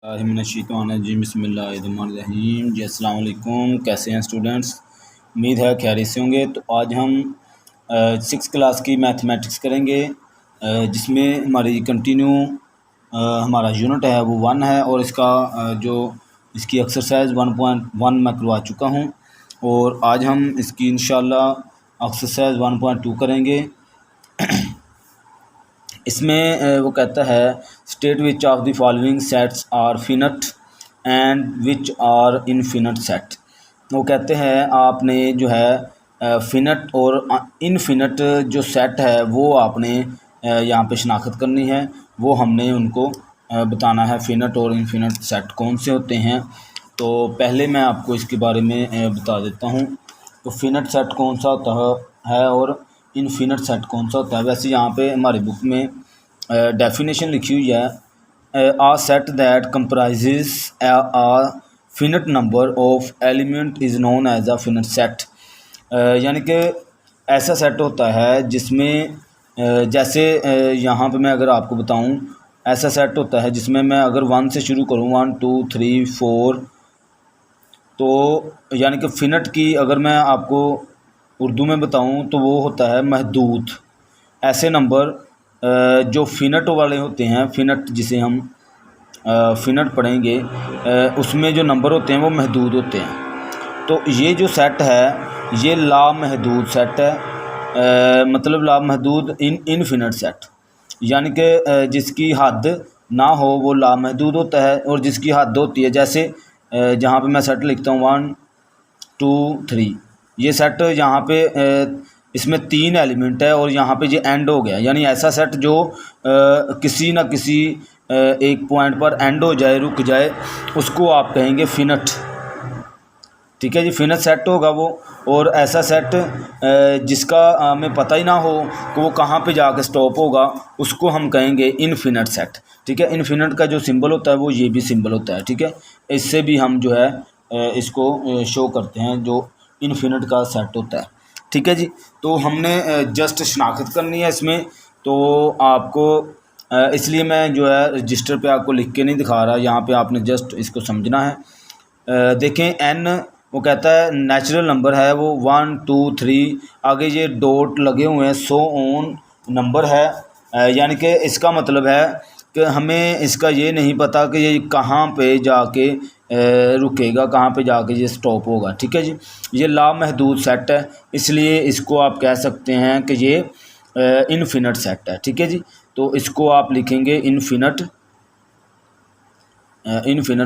जी बिस्मिल्लाहिर्रहमानिर्रहीम जी अस्सलाम वालेकुम। कैसे हैं स्टूडेंट्स? उम्मीद है खैरियत से होंगे। तो आज हम 6 क्लास की मैथमेटिक्स करेंगे, जिसमें हमारी कंटिन्यू हमारा यूनिट है वो 1 है, और इसका जो इसकी एक्सरसाइज 1.1 मैं करवा चुका हूँ, और आज हम इसकी इंशाल्लाह एक्सरसाइज 1.2 करेंगे। इसमें वो कहता है state which of the following sets are finite and which are infinite set. वो कहते हैं आपने जो है फिनट और इनफिनट जो सेट है वो आपने यहाँ पे शनाख्त करनी है, वो हमने उनको बताना है। फिनट और इनफिनट सेट कौन से होते हैं, तो पहले मैं आपको इसके बारे में बता देता हूँ। तो फिनट सेट कौन सा होता है और इनफिनट सेट कौन सा होता है। वैसे यहाँ पे हमारी बुक में डेफिनेशन लिखी हुई है, a set that comprises a finite number of element is known as a finite set. यानी कि ऐसा सेट होता है जिसमें जैसे यहाँ पे मैं अगर आपको बताऊँ, ऐसा सेट होता है जिसमें मैं अगर 1 से शुरू करूँ 1 2 3 4, तो यानी कि फिनट की अगर मैं आपको उर्दू में बताऊं तो वो होता है महदूद। ऐसे नंबर जो फिनट वाले होते हैं, फिनट जिसे हम फिनट पढ़ेंगे, उसमें जो नंबर होते हैं वो महदूद होते हैं। तो ये जो सेट है ये लामहदूद सेट है, मतलब लामहदूद इनफिनट सेट, यानी कि जिसकी हद ना हो वो लामहदूद होता है, और जिसकी हद होती है, जैसे जहाँ पे मैं सेट लिखता हूँ 1 2 3, ये सेट यहाँ पे इसमें 3 एलिमेंट है और यहाँ पे ये एंड हो गया। यानी ऐसा सेट जो किसी ना किसी एक पॉइंट पर एंड हो जाए, रुक जाए, उसको आप कहेंगे फिनट। ठीक है जी, फिनट सेट होगा वो। और ऐसा सेट जिसका हमें पता ही ना हो कि वो कहाँ पे जाके स्टॉप होगा, उसको हम कहेंगे इनफिनट सेट। ठीक है, इनफिनट का जो सिंबल होता है वो ये भी सिंबल होता है। ठीक है, इससे भी हम जो है इसको शो करते हैं जो इनफिनट का सेट होता है। ठीक है जी, तो हमने जस्ट शनाख्त करनी है इसमें, तो आपको इसलिए मैं जो है रजिस्टर पे आपको लिख के नहीं दिखा रहा, यहाँ पे आपने जस्ट इसको समझना है। देखें एन, वो कहता है नेचुरल नंबर है वो 1 2 3, आगे ये डॉट लगे हुए हैं, सो ऑन नंबर है। यानी कि इसका मतलब है कि हमें इसका ये नहीं पता कि ये कहाँ पे जाके रुकेगा, कहाँ पे जाके ये स्टॉप होगा। ठीक है जी, ये लामहदूद सेट है, इसलिए इसको आप कह सकते हैं कि ये इनफिनट सेट है। ठीक है जी, तो इसको आप लिखेंगे इनफिनट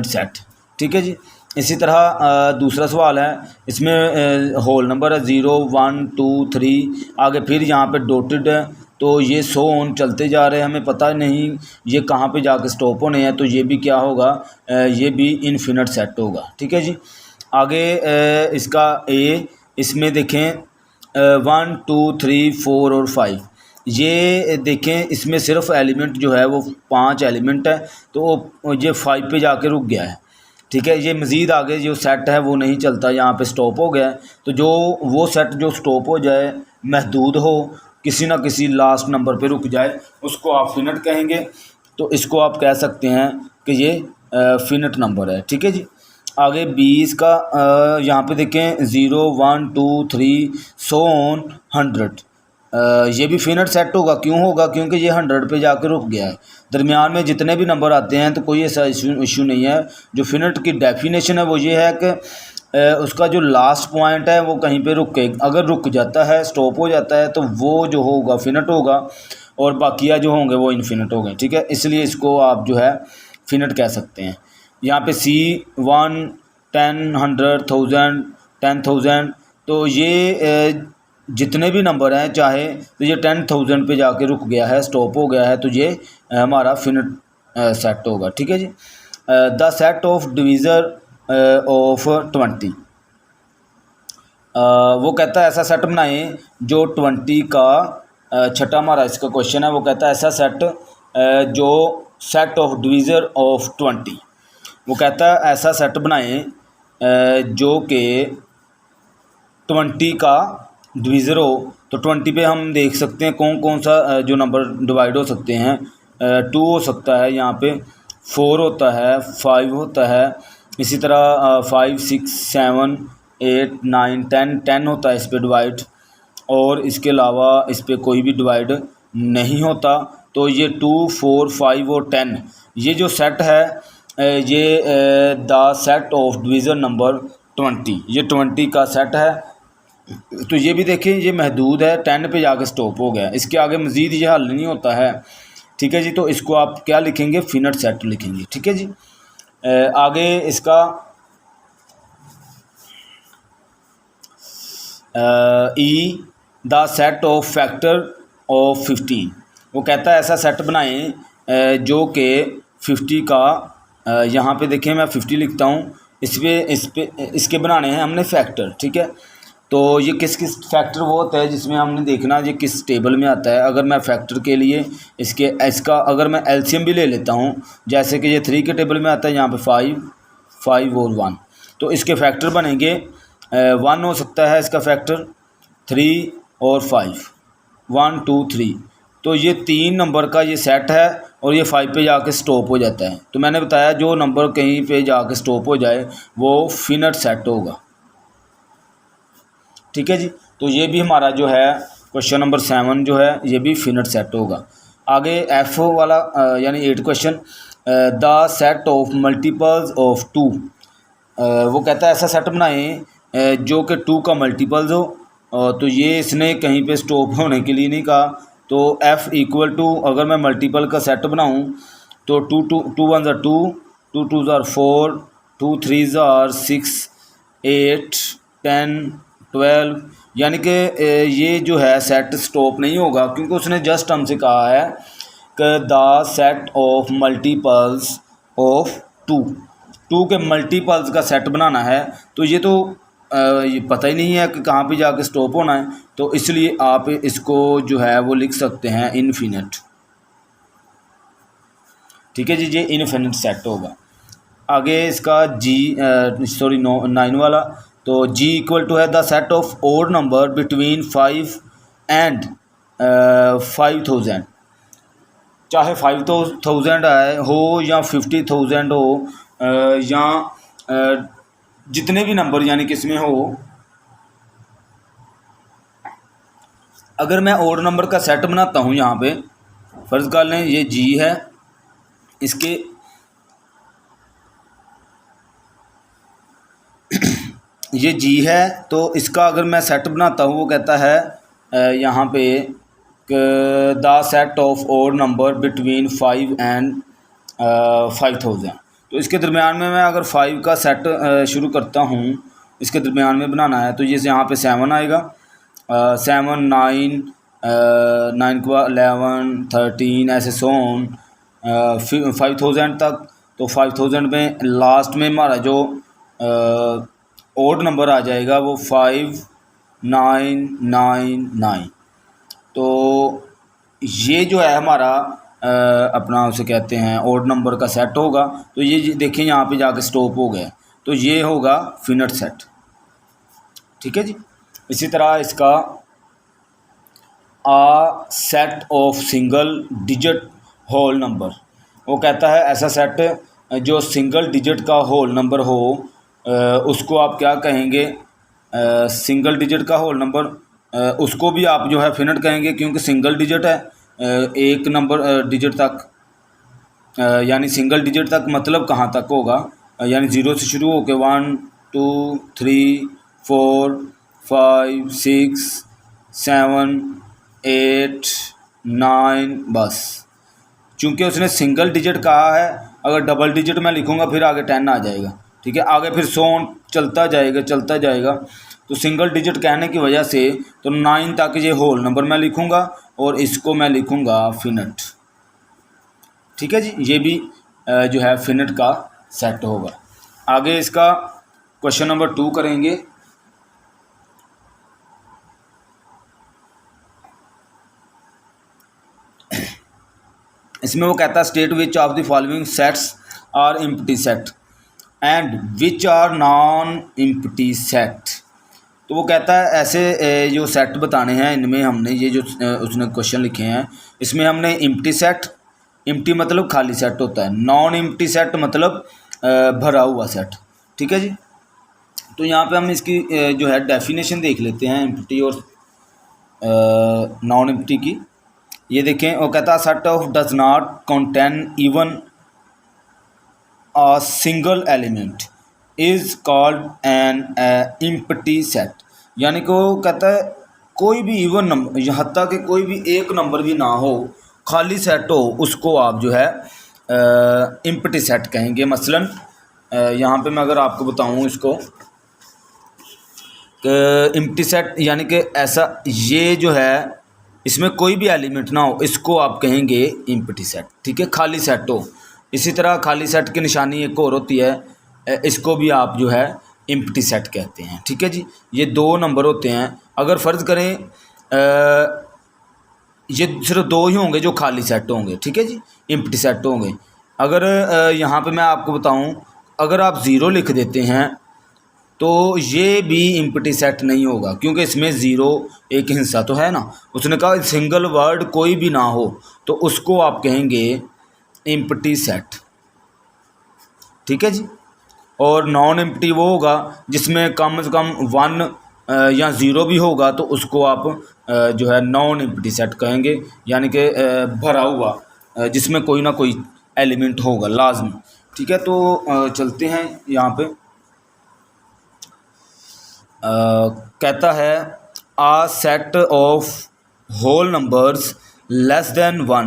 सेट। ठीक है जी, इसी तरह दूसरा सवाल है, इसमें होल नंबर है 0 1 2 3, आगे फिर यहाँ पे डॉटेड है, तो ये सो ऑन चलते जा रहे हैं, हमें पता नहीं ये कहाँ पे जाके स्टॉप होने हैं, तो ये भी क्या होगा, ये भी इनफिनट सेट होगा। ठीक है जी, आगे इसका ए, इसमें देखें 1 2 3 4 और 5, ये देखें इसमें सिर्फ एलिमेंट जो है वो 5 एलिमेंट है, तो ये 5 पे जाके रुक गया है। ठीक है, ये मज़ीद आगे जो सेट है वो नहीं चलता, यहाँ पे स्टॉप हो गया है। तो जो वो सेट जो स्टॉप हो जाए, महदूद हो, किसी ना किसी लास्ट नंबर पे रुक जाए, उसको आप फिनट कहेंगे। तो इसको आप कह सकते हैं कि ये फिनट नंबर है। ठीक है जी, आगे 20 का यहाँ पे देखें 0 1 2 3 सो ऑन 100, ये भी फिनट सेट होगा। क्यों होगा? क्योंकि ये 100 पे जाकर रुक गया है। दरमियान में जितने भी नंबर आते हैं तो कोई ऐसा इशू नहीं है। जो फिनट की डेफिनेशन है वो ये है कि उसका जो लास्ट पॉइंट है वो कहीं पे रुके, अगर रुक जाता है, स्टॉप हो जाता है, तो वो जो होगा फिनट होगा, और बाकिया जो होंगे वो इनफिनट हो गए। ठीक है, इसलिए इसको आप जो है फिनट कह सकते हैं। यहाँ पे C 1 10 100 1000 10,000, तो ये जितने भी नंबर हैं, चाहे तो ये 10,000 पे जाके रुक गया है, स्टॉप हो गया है, तो ये हमारा फिनट सेट होगा। ठीक है जी, the set of divisor of 20, वो कहता है ऐसा सेट बनाएं जो 20 का छठा हमारा इसका क्वेश्चन है। वो कहता है ऐसा सेट जो सेट ऑफ डिवीज़र ऑफ 20, वो कहता है ऐसा सेट बनाएं जो कि 20 का डिवीज़र हो। तो 20 पे हम देख सकते हैं कौन कौन सा जो नंबर डिवाइड हो सकते हैं। 2 हो सकता है, यहाँ पे 4 होता है, 5 होता है, इसी तरह 5 6 7 8 9 10 होता है इस पे डिवाइड, और इसके अलावा इस पे कोई भी डिवाइड नहीं होता। तो ये 2 4 5 और 10 ये जो सेट है ये the set of division number 20, ये 20 का सेट है। तो ये भी देखिए ये महदूद है, 10 पे जाके स्टॉप हो गया, इसके आगे मज़ीद ये हल नहीं होता है। ठीक है जी, तो इसको आप क्या लिखेंगे, फिनट सेट लिखेंगे। ठीक है जी, आगे इसका ई the set of factor of 15, वो कहता है ऐसा सेट बनाएं जो कि 50 का यहाँ पे देखें मैं 50 लिखता हूँ, इसके बनाने हैं हमने फैक्टर। ठीक है, तो ये किस किस फैक्टर वो होता है जिसमें हमने देखना ये किस टेबल में आता है। अगर मैं फैक्टर के लिए इसका अगर मैं एलसीएम भी ले लेता हूँ, जैसे कि ये 3 के टेबल में आता है, यहाँ पे 5 और 1, तो इसके फैक्टर बनेंगे 1 हो सकता है इसका फैक्टर, 3 और 5, 1 2 3। तो ये 3 नंबर का ये सेट है और ये 5 पे जाके स्टॉप हो जाता है। तो मैंने बताया जो नंबर कहीं पे जाके स्टॉप हो जाए वो फिनट सेट होगा। ठीक है जी, तो ये भी हमारा जो है क्वेश्चन नंबर 7 जो है ये भी फिनट सेट होगा। आगे एफ वाला यानी 8 question, the set of multiples of 2, वो कहता है ऐसा सेट बनाएं जो कि 2 का मल्टीपल्स हो। तो ये इसने कहीं पे स्टॉप होने के लिए नहीं कहा। तो f इक्वल टू अगर मैं मल्टीपल का सेट बनाऊं तो 2 1 ज़ार 2, 2 2 ज़ार 4, 2 3 ज़ार 6, 8 10 12, यानी कि ये जो है सेट स्टॉप नहीं होगा, क्योंकि उसने जस्ट हमसे कहा है कि the set of multiples of 2 के मल्टीपल्स का सेट बनाना है। तो ये तो ये पता ही नहीं है कि कहाँ पे जाके स्टॉप होना है, तो इसलिए आप इसको जो है वो लिख सकते हैं इनफिनिट। ठीक है जी, ये इनफिनिट सेट होगा। आगे इसका सॉरी 9 वाला, तो जी इक्वल टू है the set of odd number between 5 and 5000, चाहे 5000 आए हो या 50,000 हो या जितने भी नंबर यानी कि इसमें हो। अगर मैं ओड नंबर का सेट बनाता हूँ, यहाँ पे फ़र्ज़ कर लें ये जी है, इसके ये जी है, तो इसका अगर मैं सेट बनाता हूँ वो कहता है यहाँ पे the set of odd number between 5 and 5000। तो इसके दरमियान में मैं अगर 5 का सेट शुरू करता हूँ, इसके दरमियान में बनाना है, तो ये यहाँ पे 7 आएगा, 7 9 9 को 11 13 ऐसे सोन 5000 तक। तो 5000 में लास्ट में हमारा जो ओड नंबर आ जाएगा वो 5999। तो ये जो है हमारा अपना उसे कहते हैं ओड नंबर का सेट होगा। तो ये देखिए यहाँ पे जाके स्टॉप हो गया, तो ये होगा फिनट सेट। ठीक है जी, इसी तरह इसका a set of single digit whole number, वो कहता है ऐसा सेट जो सिंगल डिजिट का होल नंबर हो, उसको आप क्या कहेंगे, सिंगल डिजिट का होल नंबर, उसको भी आप जो है फिनट कहेंगे, क्योंकि सिंगल डिजिट है, एक नंबर डिजिट तक, यानी सिंगल डिजिट तक मतलब कहाँ तक होगा, यानी 0 से शुरू होकर 1 2 3 4 5 6 7 8 9 बस। चूँकि उसने सिंगल डिजिट कहा है, अगर डबल डिजिट मैं लिखूँगा फिर आगे 10 आ जाएगा। ठीक है, आगे फिर 100 चलता जाएगा। तो सिंगल डिजिट कहने की वजह से तो 9 तक ये होल नंबर मैं लिखूँगा और इसको मैं लिखूँगा फिनट। ठीक है जी, ये भी जो है फिनट का सेट होगा। आगे इसका क्वेश्चन नंबर 2 करेंगे। इसमें वो कहता है state which of the following sets are empty set and which are non empty set. तो वो कहता है ऐसे जो सेट बताने हैं, इनमें हमने ये जो उसने क्वेश्चन लिखे हैं, इसमें हमने एम्प्टी सेट एम्प्टी मतलब खाली सेट होता है, नॉन एम्प्टी सेट मतलब भरा हुआ सेट। ठीक है जी। तो यहाँ पे हम इसकी जो है डेफिनेशन देख लेते हैं एम्प्टी और नॉन एम्प्टी की। ये देखें, वो कहता है set of does not contain even a single element is called an empty set. यानी कि वो कहता है कोई भी इवन नंबर, यहाँ तक कि कोई भी एक नंबर भी ना हो, खाली सेट हो, उसको आप जो है एम्प्टी सेट कहेंगे। मसलन यहाँ पे मैं अगर आपको बताऊँ इसको, एम्प्टी सेट यानी कि ऐसा, ये जो है इसमें कोई भी एलिमेंट ना हो, इसको आप कहेंगे एम्प्टी सेट। ठीक है, खाली सेट हो। इसी तरह खाली सेट की निशानी एक और होती है, इसको भी आप जो है एम्प्टी सेट कहते हैं। ठीक है जी। ये दो नंबर होते हैं, अगर फ़र्ज़ करें ये सिर्फ दो ही होंगे जो खाली सेट होंगे। ठीक है जी, एम्प्टी सेट होंगे। अगर यहाँ पे मैं आपको बताऊँ, अगर आप ज़ीरो लिख देते हैं तो ये भी एम्प्टी सेट नहीं होगा, क्योंकि इसमें ज़ीरो एक हिस्सा तो है ना। उसने कहा सिंगल वर्ड कोई भी ना हो, तो उसको आप कहेंगे एम्प्टी सेट। ठीक है जी। और नॉन एम्प्टी वो होगा जिसमें कम से कम वन या ज़ीरो भी होगा, तो उसको आप जो है नॉन एम्प्टी सेट कहेंगे, यानी कि भरा हुआ, जिसमें कोई ना कोई एलिमेंट होगा लाजमी। ठीक है, तो चलते हैं यहाँ पे। कहता है a set of whole numbers less than one.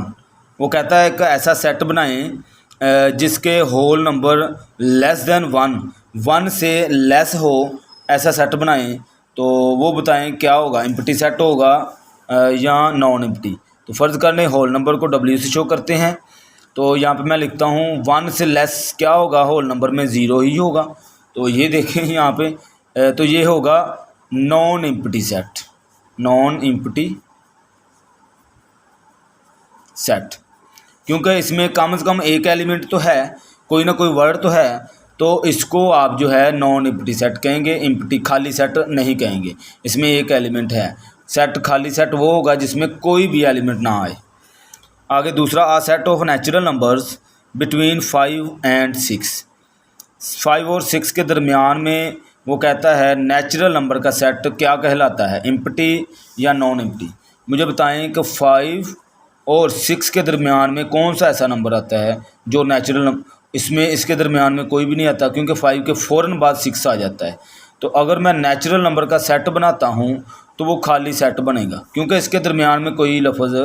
वो कहता है कि ऐसा सेट बनाएं जिसके whole number less than one से लेस हो, ऐसा सेट बनाएं। तो वो बताएं क्या होगा, एम्प्टी सेट होगा या नॉन एम्प्टी। तो फ़र्ज़ कर लें होल नंबर को W से शो करते हैं, तो यहाँ पे मैं लिखता हूँ वन से लेस क्या होगा, होल नंबर में ज़ीरो ही होगा। तो ये देखें यहाँ पे, तो ये होगा non empty set, non empty set, क्योंकि इसमें कम से कम एक एलिमेंट तो है, कोई ना कोई वर्ड तो है, तो इसको आप जो है नॉन एम्प्टी सेट कहेंगे, एम्प्टी खाली सेट नहीं कहेंगे। इसमें एक एलिमेंट है, सेट खाली सेट वो होगा जिसमें कोई भी एलिमेंट ना आए। आगे दूसरा, a set of natural numbers between 5 and 6। 5 और 6 के दरमियान में वो कहता है नेचुरल नंबर का सेट क्या कहलाता है, एम्प्टी या नॉन एम्प्टी। मुझे बताएं कि 5 और 6 के दरमियान में कौन सा ऐसा नंबर आता है जो नेचुरल नंबर, इसमें इसके दरमियान में कोई भी नहीं आता, क्योंकि 5 के फ़ौरन बाद 6 आ जाता है। तो अगर मैं नेचुरल नंबर का सेट बनाता हूँ तो वो खाली सेट बनेगा, क्योंकि इसके दरमियान में कोई लफ्ज़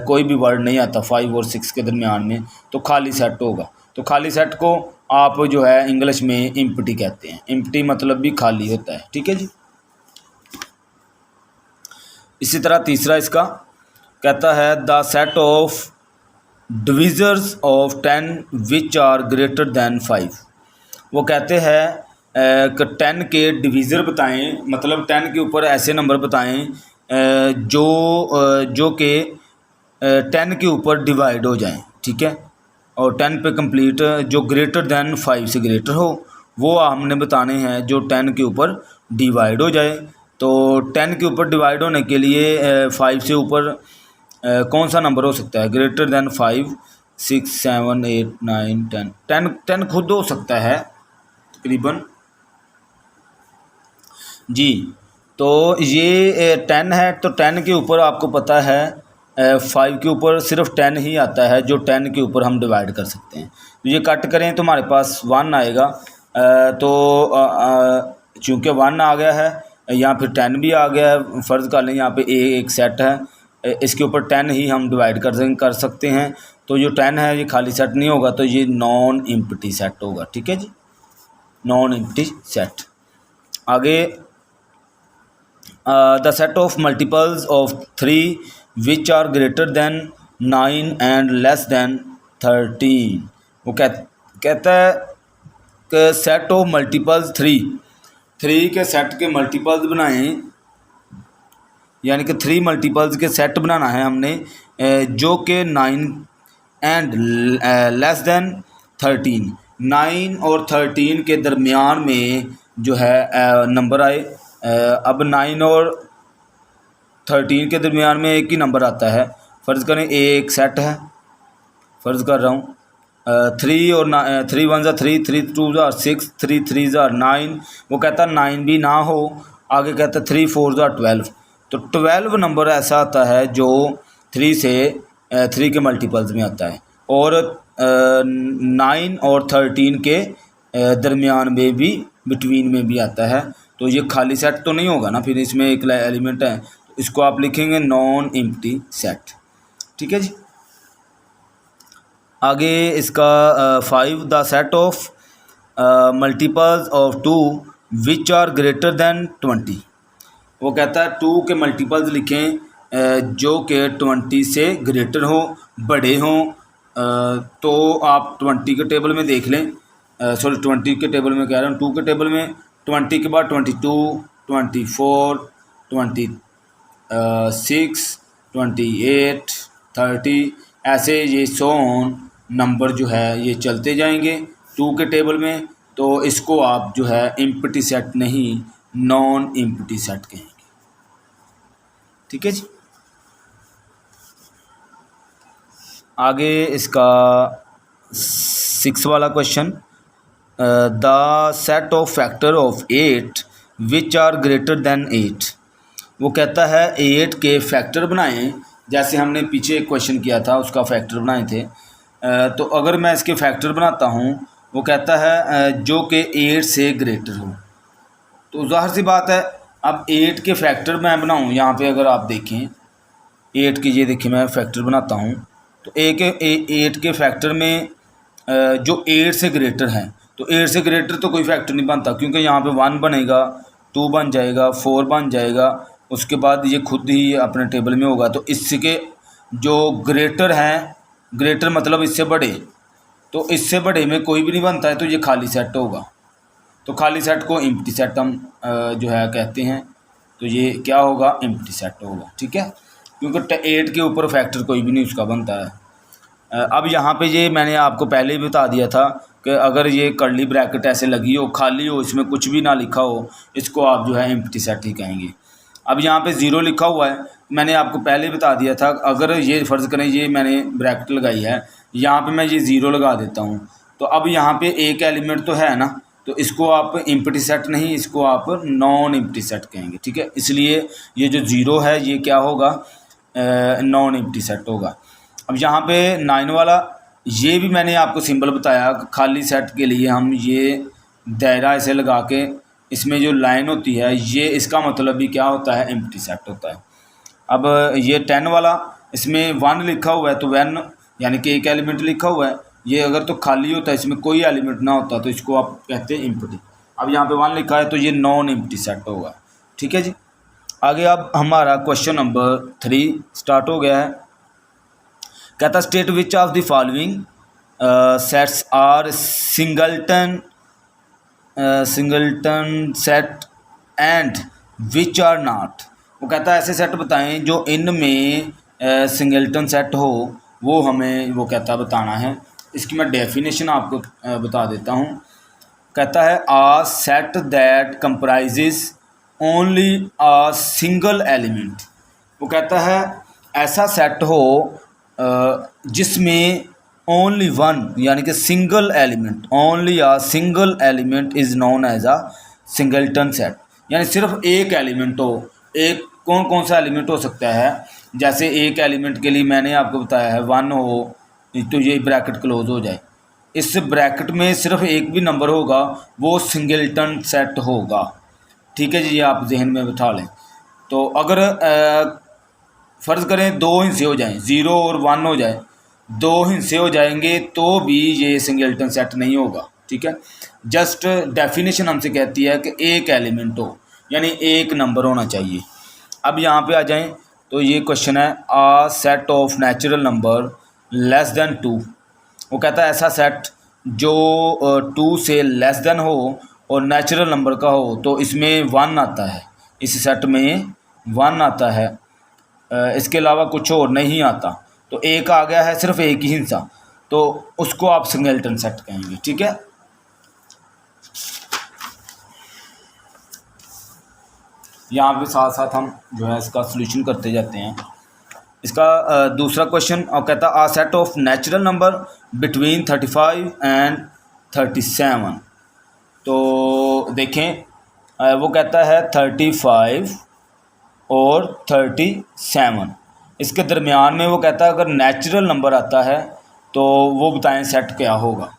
कोई भी वर्ड नहीं आता 5 और 6 के दरमियान में, तो खाली सेट होगा। तो खाली सेट को आप जो है इंग्लिश में एम्प्टी कहते हैं। एम्प्टी मतलब भी खाली होता है। ठीक है जी। इसी तरह तीसरा इसका कहता है the set of divisors of 10 which are greater than 5। वो कहते हैं कि 10 के डिवीज़र बताएं, मतलब 10 के ऊपर ऐसे नंबर बताएं जो कि 10 के ऊपर डिवाइड हो जाएं। ठीक है, और 10 पे कंप्लीट, जो ग्रेटर दैन 5 से ग्रेटर हो, वो हमने बताने हैं जो 10 के ऊपर डिवाइड हो जाए। तो 10 के ऊपर डिवाइड होने के लिए 5 से ऊपर कौन सा नंबर हो सकता है, ग्रेटर दैन 5, 6, 7, 8, 9, 10 खुद हो सकता है तकरीबन जी। तो ये 10 है, तो 10 के ऊपर आपको पता है 5 के ऊपर सिर्फ 10 ही आता है जो 10 के ऊपर हम डिवाइड कर सकते हैं। तो ये कट करें तो हमारे पास 1 आएगा। तो चूँकि 1 आ गया है, यहाँ फिर 10 भी आ गया है, फ़र्ज़ कर लें यहाँ पे एक सेट है, इसके ऊपर 10 ही हम डिवाइड कर सकते हैं। तो जो 10 है ये खाली सेट नहीं होगा, तो ये नॉन एम्प्टी सेट होगा। ठीक है जी, नॉन एम्प्टी सेट। आगे the set of multiples of 3 which are greater than 9 and less than 13। वो कहता है कि सेट ऑफ मल्टीपल्स 3 के सेट के मल्टीपल्स बनाएं, यानी कि 3 मल्टीपल्स के सेट बनाना है हमने जो कि 9 एंड लेस दैन 13, 9 और 13 के दरमियान में जो है नंबर आए। अब 9 और 13 के दरमियान में एक ही नंबर आता है। फ़र्ज़ करें एक सेट है, फ़र्ज़ कर रहा हूँ 3 और 3 वन ज़ा 3, 3 टू ज़ा 6, 3 3 ज़ा 9, वो कहता है 9 भी ना हो, आगे कहता है 3 4 ज़ा 12। तो 12 नंबर ऐसा आता है जो 3 से 3 के मल्टीपल्स में आता है, और 9 और 13 के दरमियान में भी, बिटवीन में भी आता है। तो ये खाली सेट तो नहीं होगा ना, फिर इसमें एक एलिमेंट है, तो इसको आप लिखेंगे नॉन एम्प्टी सेट। ठीक है जी। आगे इसका 5 the set of multiples of 2 which are greater than 20। वो कहता है 2 के मल्टीपल्स लिखें जो कि 20 से ग्रेटर हो, बड़े हों। तो आप 20 के टेबल में देख लें, सॉरी 20 के टेबल में कह रहा हूँ, 2 के टेबल में 20 के बाद 22, 24, 26, 28, 30, ऐसे ये 100 नंबर जो है ये चलते जाएंगे 2 के टेबल में। तो इसको आप जो है एम्प्टी सेट नहीं, नॉन एम्प्टी सेट कहेंगे। ठीक है जी। आगे इसका 6 वाला question, the set of factor of 8 which are greater than 8। वो कहता है 8 के फैक्टर बनाएं, जैसे हमने पीछे एक क्वेश्चन किया था उसका फैक्टर बनाए थे। तो अगर मैं इसके फैक्टर बनाता हूँ, वो कहता है जो कि 8 से ग्रेटर हो। तो ज़ाहिर सी बात है, अब 8 के फैक्टर मैं बनाऊँ, यहाँ पे अगर आप देखें 8 की, ये देखिए मैं फैक्टर बनाता हूँ, तो 8 के फैक्टर में जो 8 से ग्रेटर हैं, तो 8 से ग्रेटर तो कोई फैक्टर नहीं बनता, क्योंकि यहाँ पे 1 बनेगा, 2 बन जाएगा, 4 बन जाएगा, उसके बाद ये खुद ही अपने टेबल में होगा। तो इसके जो ग्रेटर हैं, ग्रेटर मतलब इससे बड़े, तो इससे बड़े में कोई भी नहीं बनता है, तो ये खाली सेट होगा। तो खाली सेट को एम्प्टी सेट हम जो है कहते हैं। तो ये क्या होगा, एम्प्टी सेट होगा। ठीक है, क्योंकि 8 के ऊपर फैक्टर कोई भी नहीं उसका बनता है। अब यहाँ पे ये मैंने आपको पहले ही बता दिया था कि अगर ये कर्ली ब्रैकेट ऐसे लगी हो, खाली हो, इसमें कुछ भी ना लिखा हो, इसको आप जो है एम्प्टी सेट ही कहेंगे। अब यहाँ पे 0 लिखा हुआ है, मैंने आपको पहले बता दिया था, अगर ये फ़र्ज़ करें ये मैंने ब्रैकेट लगाई है, यहाँ पे मैं ये 0 लगा देता हूँ, तो अब यहाँ पे एक एलिमेंट तो है ना, तो इसको आप एम्प्टी सेट नहीं, इसको आप नॉन एम्प्टी सेट कहेंगे। ठीक है, इसलिए ये जो 0 है ये क्या होगा, नॉन एम्प्टी सेट होगा। अब यहाँ पे 9 वाला, ये भी मैंने आपको सिंबल बताया, खाली सेट के लिए हम ये दायरा ऐसे लगा के, इसमें जो लाइन होती है ये, इसका मतलब भी क्या होता है, एम्प्टी सेट होता है। अब ये 10 वाला, इसमें 1 लिखा हुआ है, तो 1 यानी कि एक एलिमेंट लिखा हुआ है, ये अगर तो खाली होता है, इसमें कोई एलिमेंट ना होता, तो इसको आप कहते हैं एम्प्टी। अब यहाँ पे 1 लिखा है, तो ये नॉन एम्प्टी सेट होगा। ठीक है जी। आगे अब हमारा क्वेश्चन नंबर 3 स्टार्ट हो गया है। कहता state which of the following sets are singleton set and which are not. वो कहता है ऐसे सेट बताएं जो इनमें सिंगल्टन सेट हो, वो हमें वो कहता है बताना है। इसकी मैं डेफिनेशन आपको बता देता हूँ। कहता है a set that comprises only a single element. वो कहता है ऐसा सेट हो जिसमें ओनली वन यानी कि single element, only a single element is known as a singleton set. यानी सिर्फ एक एलिमेंट हो। एक कौन कौन सा एलिमेंट हो सकता है, जैसे एक एलिमेंट के लिए मैंने आपको बताया है 1 हो, तो ये ब्रैकेट क्लोज हो जाए, इस ब्रैकेट में सिर्फ एक भी नंबर होगा, वो सिंगल्टन सेट होगा। ठीक है जी, ये आप जहन में बिठा लें। तो अगर फ़र्ज़ करें 2 हिस्से हो जाएं, 0 और 1 हो जाए, 2 हिस्से हो जाएंगे, तो भी ये सिंगल्टन सेट नहीं होगा। ठीक है, जस्ट डेफिनेशन हमसे कहती है कि एक एलिमेंट हो, यानी एक नंबर होना चाहिए। अब यहाँ पे आ जाएं, तो ये क्वेश्चन है a set of natural number less than 2। वो कहता है ऐसा सेट जो 2 से लेस देन हो और नेचुरल नंबर का हो, तो इसमें 1 आता है, इस सेट में 1 आता है, इसके अलावा कुछ और नहीं आता। तो एक आ गया है सिर्फ एक ही हिस्सा, तो उसको आप सिंगल्टन सेट कहेंगे। ठीक है, यहाँ पे साथ साथ हम जो है इसका सॉल्यूशन करते जाते हैं। इसका दूसरा क्वेश्चन और कहता a set of natural number between 35 and 37। तो देखें वो कहता है 35 और 37, इसके दरमियान में वो कहता है अगर नेचुरल नंबर आता है तो वो बताएं सेट क्या होगा।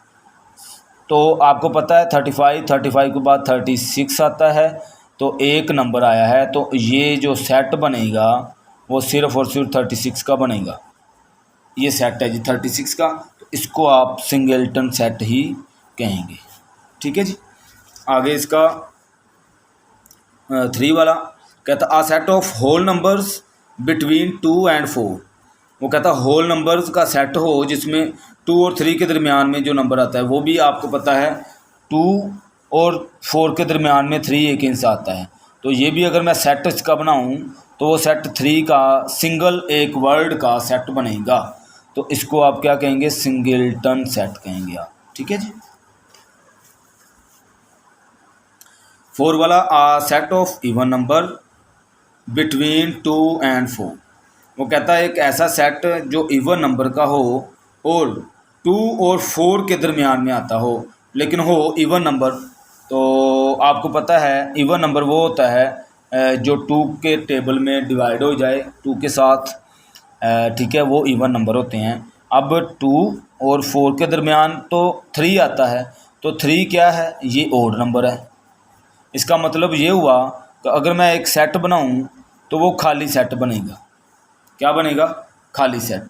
तो आपको पता है 35 के बाद 36 आता है, तो एक नंबर आया है, तो ये जो सेट बनेगा वो सिर्फ़ और सिर्फ 36 का बनेगा। ये सेट है जी 36 का, तो इसको आप सिंगलटन सेट ही कहेंगे। ठीक है जी। आगे इसका 3 वाला कहता a set of whole numbers between 2 and 4। वो कहता होल नंबर्स का सेट हो जिसमें 2 और 3 के दरमियान में जो नंबर आता है, वो भी आपको पता है 2 और 4 के दरमियान में 3 एक इंच आता है। तो ये भी अगर मैं सेट इसका बनाऊं तो वो सेट 3 का सिंगल एक वर्ड का सेट बनेगा, तो इसको आप क्या कहेंगे, सिंगलटन सेट कहेंगे आप। ठीक है जी। 4 वाला a set of even number between 2 and 4। वो कहता है एक ऐसा सेट जो इवन नंबर का हो और 2 और 4 के दरमियान में आता हो, लेकिन हो इवन नंबर। तो आपको पता है इवन नंबर वो होता है जो 2 के टेबल में डिवाइड हो जाए 2 के साथ, ठीक है, वो इवन नंबर होते हैं। अब 2 और 4 के दरमियान तो 3 आता है, तो 3 क्या है, ये ओड नंबर है। इसका मतलब ये हुआ कि अगर मैं एक सेट बनाऊं तो वो खाली सेट बनेगा। क्या बनेगा, खाली सेट।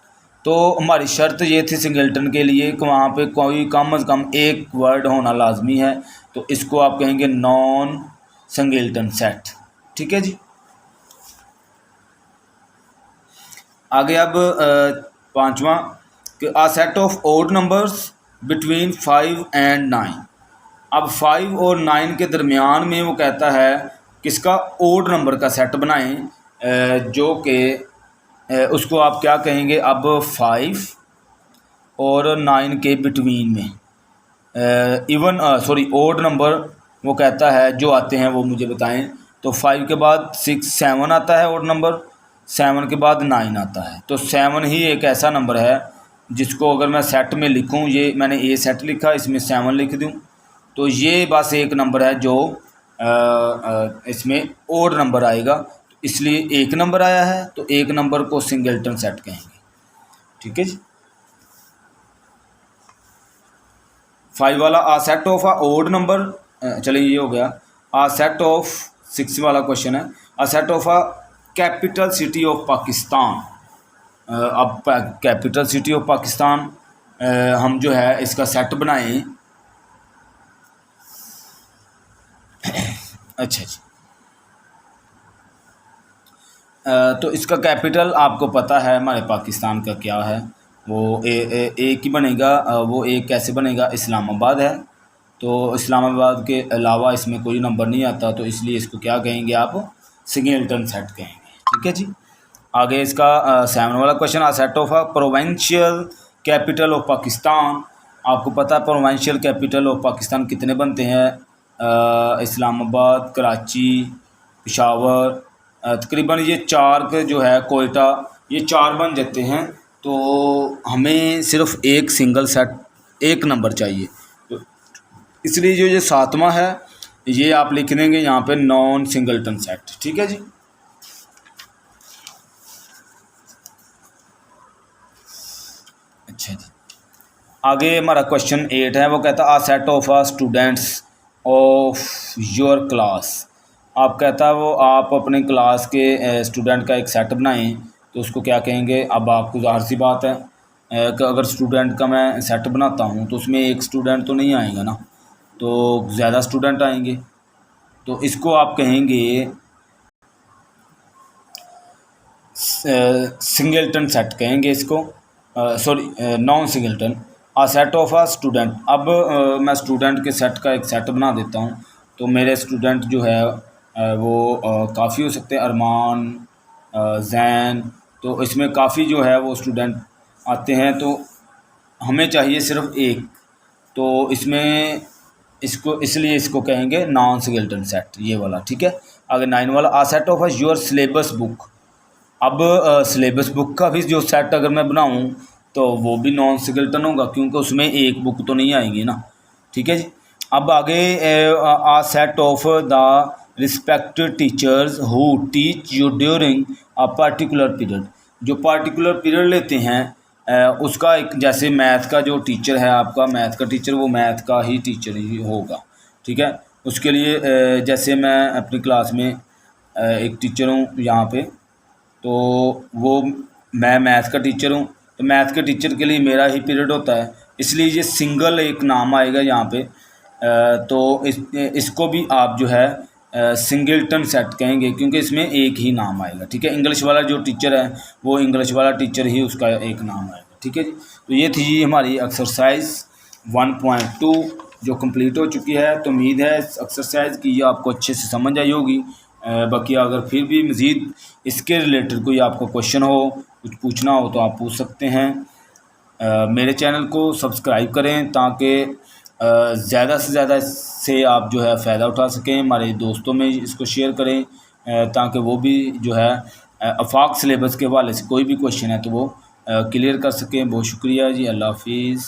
तो हमारी शर्त ये थी सिंगलटन के लिए कि वहाँ पे कोई कम से कम एक वर्ड होना लाजमी है, तो इसको आप कहेंगे नॉन सिंगलटन सेट। ठीक है जी। आगे अब 5वां कि a set of odd numbers between 5 and 9। अब 5 और 9 के दरमियान में वो कहता है किसका, ओड नंबर का सेट बनाएं जो कि उसको आप क्या कहेंगे, अब 5 और 9 के बिटवीन में इवन ओड नंबर वो कहता है जो आते हैं वो मुझे बताएं। तो 5 के बाद 6 7 आता है ओड नंबर, 7 के बाद 9 आता है। तो 7 ही एक ऐसा नंबर है जिसको अगर मैं सेट में लिखूं, ये मैंने ए सेट लिखा, इसमें 7 लिख दूं, तो ये बस एक नंबर है जो इसमें ओड नंबर आएगा, इसलिए एक नंबर आया है, तो एक नंबर को सिंगलटन सेट कहेंगे। ठीक है जी। 5 वाला a set of a odd number, चलिए ये हो गया। आ सेट ऑफ 6 वाला क्वेश्चन है, a set of a capital city of Pakistan. अब कैपिटल सिटी ऑफ पाकिस्तान हम जो है इसका सेट बनाएं। अच्छा जी। तो इसका कैपिटल आपको पता है हमारे पाकिस्तान का क्या है, वो एक ही बनेगा। वो एक कैसे बनेगा, इस्लामाबाद है, तो इस्लामाबाद के अलावा इसमें कोई नंबर नहीं आता, तो इसलिए इसको क्या कहेंगे आप, सिंगलटन सेट कहेंगे। ठीक है जी। आगे इसका 7 वाला question a set of a provincial capital of Pakistan. आपको पता है प्रोविंशियल कैपिटल ऑफ पाकिस्तान कितने बनते हैं, इस्लामाबाद, कराची, पेशावर, तकरीबन ये 4 के जो है, कोयटा, ये 4 बन जाते हैं। तो हमें सिर्फ एक सिंगल सेट, एक नंबर चाहिए, तो इसलिए जो ये 7वां है ये आप लिख देंगे यहाँ पे नॉन सिंगलटन सेट। ठीक है जी। अच्छा जी। आगे हमारा क्वेश्चन 8 है, वो कहता है a set of a students of your class. आप कहता है वो आप अपने क्लास के स्टूडेंट का एक सेट बनाएं, तो उसको क्या कहेंगे। अब आपको ज़ाहिर सी बात है कि अगर स्टूडेंट का मैं सेट बनाता हूं तो उसमें एक स्टूडेंट तो नहीं आएगा ना, तो ज़्यादा स्टूडेंट आएंगे, तो इसको आप कहेंगे सिंगलटन सेट कहेंगे इसको, sorry non singleton. A set of a student. अब मैं स्टूडेंट के सेट का एक सेट बना देता हूं, तो मेरे स्टूडेंट जो है वो काफ़ी हो सकते हैं, अरमान, जैन, तो इसमें काफ़ी जो है वो स्टूडेंट आते हैं, तो हमें चाहिए सिर्फ एक, तो इसमें इसको इसलिए इसको कहेंगे नॉन सिंगलटन सेट, ये वाला। ठीक है। आगे 9 वाला a set of your syllabus book. अब सिलेबस बुक का भी जो सेट अगर मैं बनाऊँ तो वो भी नॉन सिंगल्टन होगा, क्योंकि उसमें एक बुक तो नहीं आएगी ना। ठीक है जी। अब आगे a set of the respected teachers who teach you during a particular period. जो पर्टिकुलर पीरियड लेते हैं उसका एक, जैसे मैथ का जो टीचर है आपका, मैथ का टीचर, वो मैथ का ही टीचर ही होगा। ठीक है। उसके लिए जैसे मैं अपनी क्लास में एक टीचर हूँ यहाँ पे, तो वो मैं मैथ का टीचर हूँ, तो मैथ के टीचर के लिए मेरा ही पीरियड होता है, इसलिए ये सिंगल एक नाम आएगा यहाँ पे। तो इसको भी आप जो है सिंगल्टन सेट कहेंगे, क्योंकि इसमें एक ही नाम आएगा। ठीक है। इंग्लिश वाला जो टीचर है वो इंग्लिश वाला टीचर ही उसका एक नाम आएगा। ठीक है जी। तो ये थी जी हमारी एक्सरसाइज 1.2 जो कंप्लीट हो चुकी है। तो उम्मीद है इस एक्सरसाइज की ये आपको अच्छे से समझ आई होगी। बाकी अगर फिर भी मज़ीद इसके रिलेटेड कोई आपको क्वेश्चन हो, कुछ पूछना हो, तो आप पूछ सकते हैं। मेरे चैनल को सब्सक्राइब करें ताकि ज़्यादा से ज़्यादा इससे आप जो है फ़ायदा उठा सकें। हमारे दोस्तों में इसको शेयर करें ताकि वो भी जो है आफाक सिलेबस के हवाले से कोई भी क्वेश्चन है तो वो क्लियर कर सकें। बहुत शुक्रिया जी। अल्लाह हाफिज़।